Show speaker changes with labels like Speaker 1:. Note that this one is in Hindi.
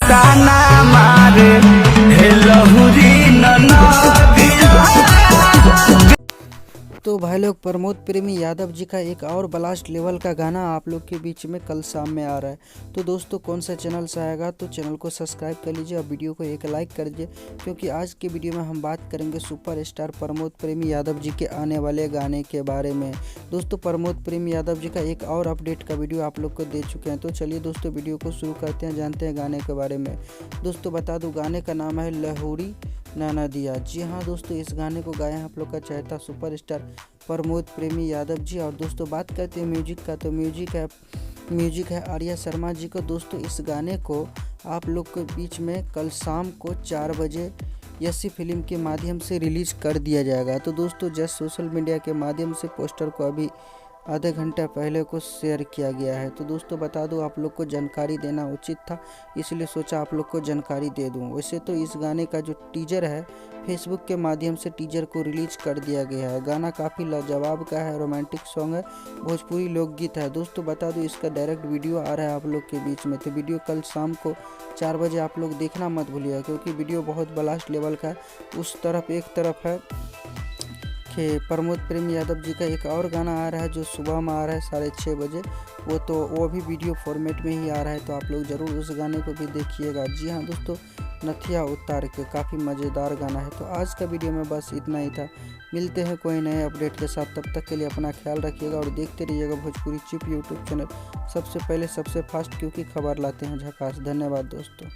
Speaker 1: ताना मारे हे लहुरी ननदिया।
Speaker 2: तो भाई लोग, प्रमोद प्रेमी यादव जी का एक और ब्लास्ट लेवल का गाना आप लोग के बीच में कल शाम में आ रहा है। तो दोस्तों, कौन सा चैनल से आएगा तो चैनल को सब्सक्राइब कर लीजिए और वीडियो को एक लाइक कर दीजिए, क्योंकि आज के वीडियो में हम बात करेंगे सुपरस्टार प्रमोद प्रेमी यादव जी के आने वाले गाने के बारे में। दोस्तों, प्रमोद प्रेमी यादव जी का एक और अपडेट का वीडियो आप लोग को दे चुके हैं। तो चलिए दोस्तों, वीडियो को शुरू करते हैं, जानते हैं गाने के बारे में। दोस्तों बता दूँ, गाने का नाम है लहुरी ननदिया। जी हाँ दोस्तों, इस गाने को गाया है आप लोग का चहेता सुपरस्टार प्रमोद प्रेमी यादव जी। और दोस्तों बात करते हैं म्यूजिक का, तो म्यूजिक है आर्या शर्मा जी को। दोस्तों इस गाने को आप लोग के बीच में कल शाम को 4 बजे यसी फिल्म के माध्यम से रिलीज कर दिया जाएगा। तो दोस्तों जस्ट सोशल मीडिया के माध्यम से पोस्टर को अभी आधे घंटा पहले को शेयर किया गया है। तो दोस्तों बता दूं, आप लोग को जानकारी देना उचित था, इसलिए सोचा आप लोग को जानकारी दे दूं। वैसे तो इस गाने का जो टीजर है, फेसबुक के माध्यम से टीजर को रिलीज कर दिया गया है। गाना काफ़ी लाजवाब का है, रोमांटिक सॉन्ग है, भोजपुरी लोकगीत है। दोस्तों बता दूं, इसका डायरेक्ट वीडियो आ रहा है आप लोग के बीच में। तो वीडियो कल शाम को 4 बजे आप लोग देखना मत भूलिएगा, क्योंकि वीडियो बहुत ब्लास्ट लेवल का है। उस तरफ एक तरफ है कि प्रमोद प्रेमी यादव जी का एक और गाना आ रहा है जो सुबह में आ रहा है 6:30 बजे। वो भी वीडियो फॉर्मेट में ही आ रहा है, तो आप लोग ज़रूर उस गाने को भी देखिएगा। जी हाँ दोस्तों, नथिया उतार के काफ़ी मज़ेदार गाना है। तो आज का वीडियो में बस इतना ही था। मिलते हैं कोई नए अपडेट के साथ, तब तक के लिए अपना ख्याल रखिएगा और देखते रहिएगा भोजपुरी चिप यूट्यूब चैनल। सबसे पहले सबसे फास्ट, क्योंकि खबर लाते हैं झकास। धन्यवाद दोस्तों।